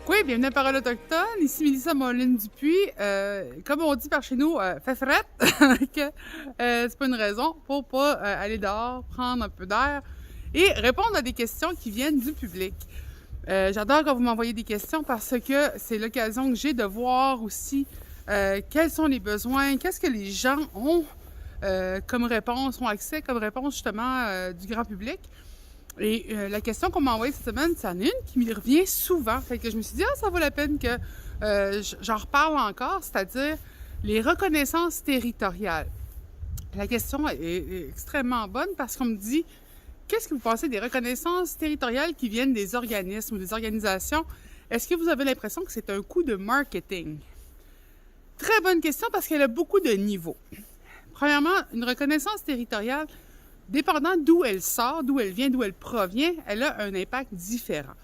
Oui, bienvenue à Parole autochtone. Ici Mélissa Moline-Dupuis. Comme on dit par chez nous, fait frette, que c'est pas une raison pour pas aller dehors, prendre un peu d'air et répondre à des questions qui viennent du public. J'adore quand vous m'envoyez des questions parce que c'est l'occasion que j'ai de voir aussi quels sont les besoins, qu'est-ce que les gens ont comme réponse, ont accès comme réponse justement du grand public. Et la question qu'on m'a envoyée cette semaine, c'en est une qui me revient souvent. Fait que je me suis dit, ça vaut la peine que j'en reparle encore, c'est-à-dire les reconnaissances territoriales. La question est extrêmement bonne parce qu'on me dit, qu'est-ce que vous pensez des reconnaissances territoriales qui viennent des organismes ou des organisations? Est-ce que vous avez l'impression que c'est un coup de marketing? Très bonne question parce qu'elle a beaucoup de niveaux. Premièrement, une reconnaissance territoriale, dépendant d'où elle sort, d'où elle vient, d'où elle provient, elle a un impact différent.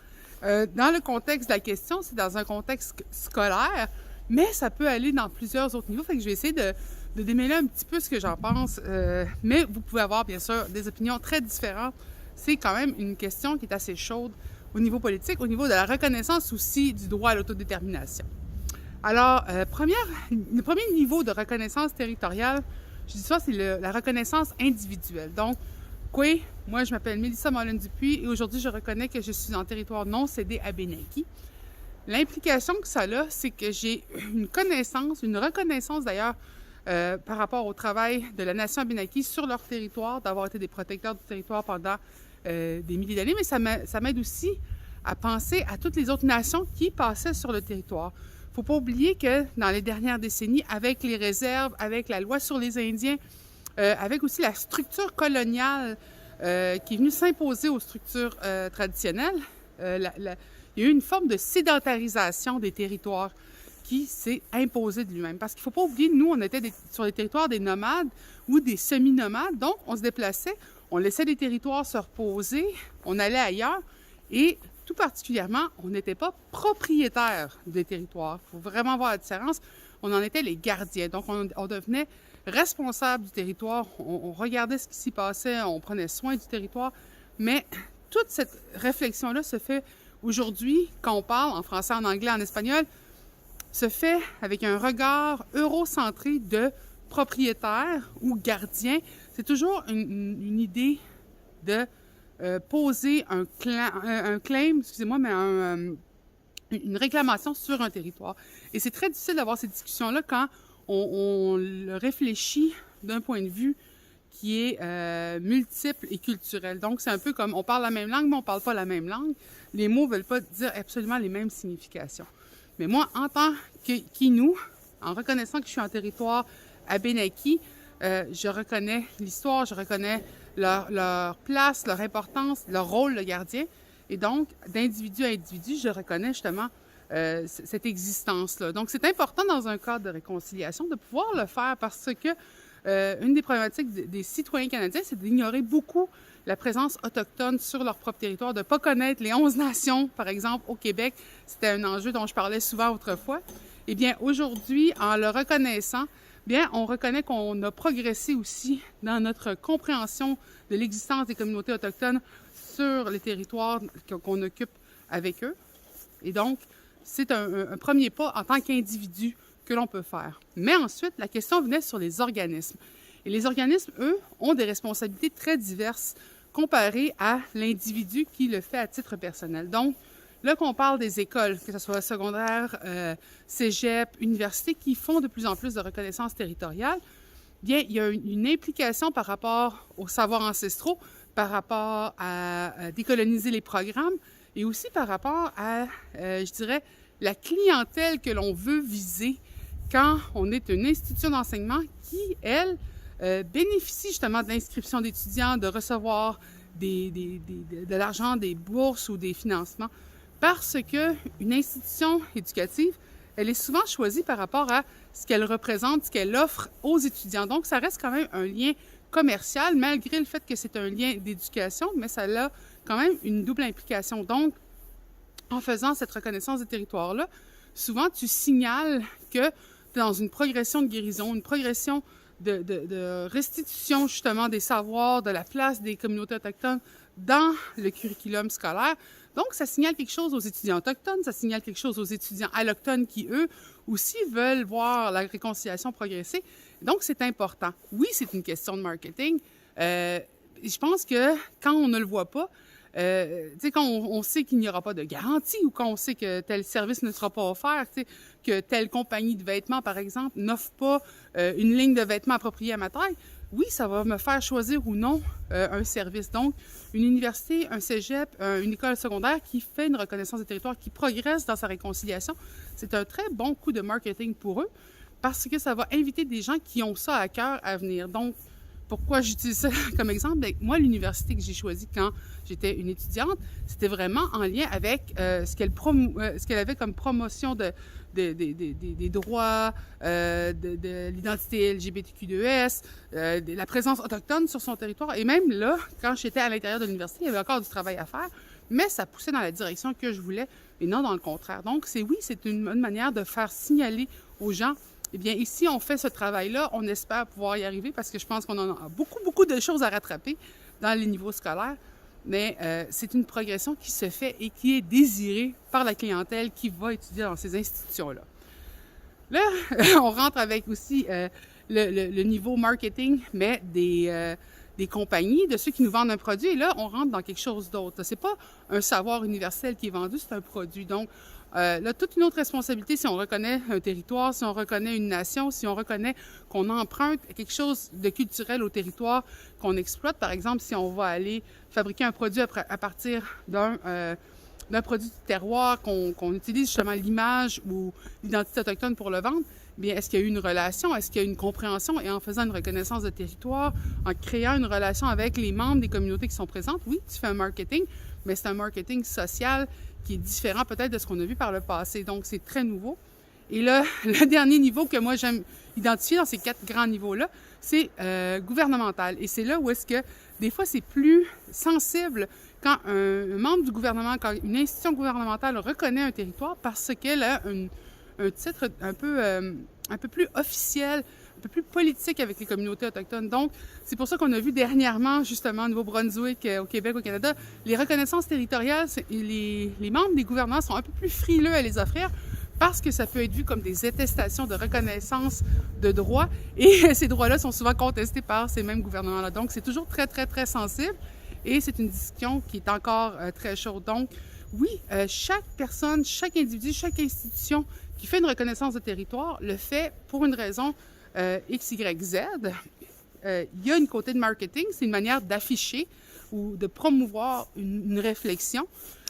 Dans le contexte de la question, c'est dans un contexte scolaire, mais ça peut aller dans plusieurs autres niveaux. Fait que je vais essayer de démêler un petit peu ce que j'en pense. Mais vous pouvez avoir, bien sûr, des opinions très différentes. C'est quand même une question qui est assez chaude au niveau politique, au niveau de la reconnaissance aussi du droit à l'autodétermination. Alors, le premier niveau de reconnaissance territoriale, je dis ça, c'est la reconnaissance individuelle. Donc, moi, je m'appelle Mélissa Moline-Dupuis et aujourd'hui, je reconnais que je suis en territoire non cédé à Abénaquis. L'implication que ça a, c'est que j'ai une connaissance, une reconnaissance d'ailleurs, par rapport au travail de la nation Abénaquis sur leur territoire, d'avoir été des protecteurs du territoire pendant des milliers d'années, mais ça m'aide aussi à penser à toutes les autres nations qui passaient sur le territoire. Il ne faut pas oublier que dans les dernières décennies, avec les réserves, avec la loi sur les Indiens, avec aussi la structure coloniale qui est venue s'imposer aux structures traditionnelles, il y a eu une forme de sédentarisation des territoires qui s'est imposée de lui-même. Parce qu'il ne faut pas oublier, nous, on était sur les territoires des nomades ou des semi-nomades, donc on se déplaçait, on laissait les territoires se reposer, on allait ailleurs et tout particulièrement, on n'était pas propriétaire des territoires. Il faut vraiment voir la différence. On en était les gardiens. Donc, on devenait responsable du territoire. On regardait ce qui s'y passait, on prenait soin du territoire. Mais toute cette réflexion-là se fait aujourd'hui, quand on parle en français, en anglais, en espagnol, se fait avec un regard eurocentré de propriétaire ou gardien. C'est toujours une idée de poser un claim, excusez-moi, mais une réclamation sur un territoire. Et c'est très difficile d'avoir ces discussions-là quand on le réfléchit d'un point de vue qui est multiple et culturel. Donc, c'est un peu comme on parle la même langue, mais on ne parle pas la même langue. Les mots ne veulent pas dire absolument les mêmes significations. Mais moi, en tant qu'Innu, en reconnaissant que je suis en territoire Abénaquis, je reconnais l'histoire, je reconnais leur place, leur importance, leur rôle de gardien. Et donc, d'individu à individu, je reconnais justement cette existence-là. Donc, c'est important dans un cadre de réconciliation de pouvoir le faire parce que une des problématiques des citoyens canadiens, c'est d'ignorer beaucoup la présence autochtone sur leur propre territoire, de ne pas connaître les 11 nations, par exemple, au Québec. C'était un enjeu dont je parlais souvent autrefois. Eh bien, aujourd'hui, en le reconnaissant, bien, on reconnaît qu'on a progressé aussi dans notre compréhension de l'existence des communautés autochtones sur les territoires qu'on occupe avec eux. Et donc, c'est un premier pas en tant qu'individu que l'on peut faire. Mais ensuite, la question venait sur les organismes. Et les organismes, eux, ont des responsabilités très diverses comparées à l'individu qui le fait à titre personnel. Donc, là qu'on parle des écoles, que ce soit secondaire, cégep, université, qui font de plus en plus de reconnaissance territoriale, bien, il y a une implication par rapport aux savoirs ancestraux, par rapport à décoloniser les programmes et aussi par rapport à, je dirais, la clientèle que l'on veut viser quand on est une institution d'enseignement qui, elle, bénéficie justement de l'inscription d'étudiants, de recevoir de l'argent, des bourses ou des financements, parce qu'une institution éducative, elle est souvent choisie par rapport à ce qu'elle représente, ce qu'elle offre aux étudiants. Donc, ça reste quand même un lien commercial, malgré le fait que c'est un lien d'éducation, mais ça a quand même une double implication. Donc, en faisant cette reconnaissance des territoires-là, souvent, tu signales que tu es dans une progression de guérison, une progression de restitution, justement, des savoirs, de la place des communautés autochtones dans le curriculum scolaire. Donc, ça signale quelque chose aux étudiants autochtones, ça signale quelque chose aux étudiants allochtones qui, eux, aussi veulent voir la réconciliation progresser. Donc, c'est important. Oui, c'est une question de marketing. Je pense que quand on ne le voit pas, tu sais, quand on sait qu'il n'y aura pas de garantie ou quand on sait que tel service ne sera pas offert, tu sais, que telle compagnie de vêtements, par exemple, n'offre pas une ligne de vêtements appropriée à ma taille, oui, ça va me faire choisir ou non un service. Donc, une université, un cégep, une école secondaire qui fait une reconnaissance des territoires, qui progresse dans sa réconciliation, c'est un très bon coup de marketing pour eux parce que ça va inviter des gens qui ont ça à cœur à venir. Donc, pourquoi j'utilise ça comme exemple? Bien, moi, l'université que j'ai choisie quand j'étais une étudiante, c'était vraiment en lien avec ce qu'elle avait comme promotion des droits, de l'identité LGBTQ2S, de la présence autochtone sur son territoire. Et même là, quand j'étais à l'intérieur de l'université, il y avait encore du travail à faire, mais ça poussait dans la direction que je voulais et non dans le contraire. Donc, c'est une bonne manière de faire signaler aux gens, eh bien, ici, on fait ce travail-là, on espère pouvoir y arriver parce que je pense qu'on en a beaucoup, beaucoup de choses à rattraper dans les niveaux scolaires. Mais c'est une progression qui se fait et qui est désirée par la clientèle qui va étudier dans ces institutions-là. Là, on rentre avec aussi le niveau marketing, mais des compagnies, de ceux qui nous vendent un produit. Et là, on rentre dans quelque chose d'autre. C'est pas un savoir universel qui est vendu, c'est un produit. Donc, là, toute une autre responsabilité si on reconnaît un territoire, si on reconnaît une nation, si on reconnaît qu'on emprunte quelque chose de culturel au territoire qu'on exploite. Par exemple, si on va aller fabriquer un produit à partir d'un produit du terroir, qu'on utilise justement l'image ou l'identité autochtone pour le vendre, bien, est-ce qu'il y a eu une relation? Est-ce qu'il y a eu une compréhension? Et en faisant une reconnaissance de territoire, en créant une relation avec les membres des communautés qui sont présentes, oui, tu fais un marketing, mais c'est un marketing social qui est différent peut-être de ce qu'on a vu par le passé. Donc, c'est très nouveau. Et là, le dernier niveau que moi, j'aime identifier dans ces 4 grands niveaux-là, c'est gouvernemental. Et c'est là où est-ce que, des fois, c'est plus sensible quand un membre du gouvernement, quand une institution gouvernementale reconnaît un territoire parce qu'elle a un titre un peu plus officiel, un peu plus politique avec les communautés autochtones. Donc, c'est pour ça qu'on a vu dernièrement, justement, au Nouveau-Brunswick, au Québec, au Canada, les reconnaissances territoriales, les membres des gouvernements sont un peu plus frileux à les offrir parce que ça peut être vu comme des attestations de reconnaissance de droits et ces droits-là sont souvent contestés par ces mêmes gouvernements-là. Donc, c'est toujours très, très, très sensible et c'est une discussion qui est encore très chaude. Donc, oui, chaque personne, chaque individu, chaque institution qui fait une reconnaissance de territoire le fait pour une raison X, Y, Z. Il y a une côté de marketing, c'est une manière d'afficher ou de promouvoir une réflexion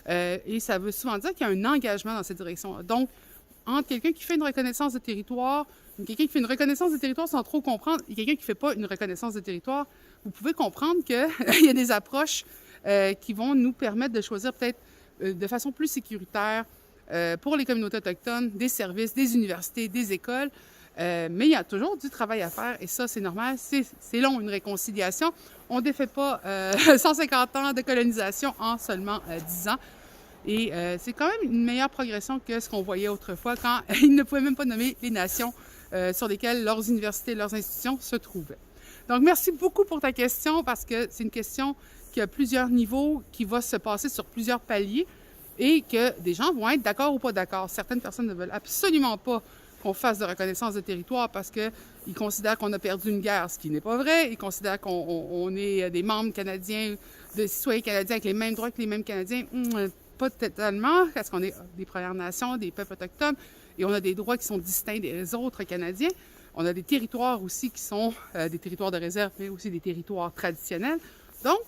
et ça veut souvent dire qu'il y a un engagement dans cette direction. Donc, entre quelqu'un qui fait une reconnaissance de territoire, quelqu'un qui fait une reconnaissance de territoire sans trop comprendre et quelqu'un qui ne fait pas une reconnaissance de territoire, vous pouvez comprendre qu'il y a des approches qui vont nous permettre de choisir peut-être de façon plus sécuritaire pour les communautés autochtones, des services, des universités, des écoles. Mais il y a toujours du travail à faire et ça, c'est normal. C'est long, une réconciliation. On ne défait pas 150 ans de colonisation en seulement 10 ans. Et c'est quand même une meilleure progression que ce qu'on voyait autrefois quand ils ne pouvaient même pas nommer les nations sur lesquelles leurs universités, leurs institutions se trouvaient. Donc, merci beaucoup pour ta question parce que c'est une question qui a plusieurs niveaux, qui va se passer sur plusieurs paliers et que des gens vont être d'accord ou pas d'accord. Certaines personnes ne veulent absolument pas qu'on fasse de reconnaissance de territoire parce qu'ils considèrent qu'on a perdu une guerre, ce qui n'est pas vrai. Ils considèrent qu'on est des membres canadiens, des citoyens canadiens avec les mêmes droits que les mêmes Canadiens. Pas totalement, parce qu'on est des Premières Nations, des peuples autochtones, et on a des droits qui sont distincts des autres Canadiens. On a des territoires aussi qui sont des territoires de réserve, mais aussi des territoires traditionnels. Donc,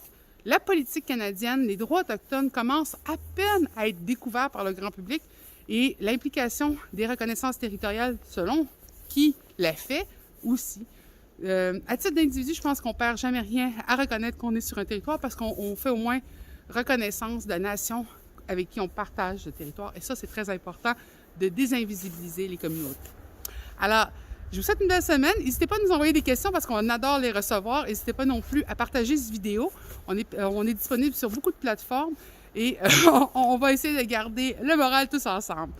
la politique canadienne, les droits autochtones commencent à peine à être découverts par le grand public et l'implication des reconnaissances territoriales, selon qui l'a fait aussi. À titre d'individu, je pense qu'on ne perd jamais rien à reconnaître qu'on est sur un territoire parce qu'on fait au moins reconnaissance de la nation avec qui on partage le territoire. Et ça, c'est très important de désinvisibiliser les communautés. Alors, je vous souhaite une belle semaine. N'hésitez pas à nous envoyer des questions parce qu'on adore les recevoir. N'hésitez pas non plus à partager cette vidéo. On est disponible sur beaucoup de plateformes et on va essayer de garder le moral tous ensemble.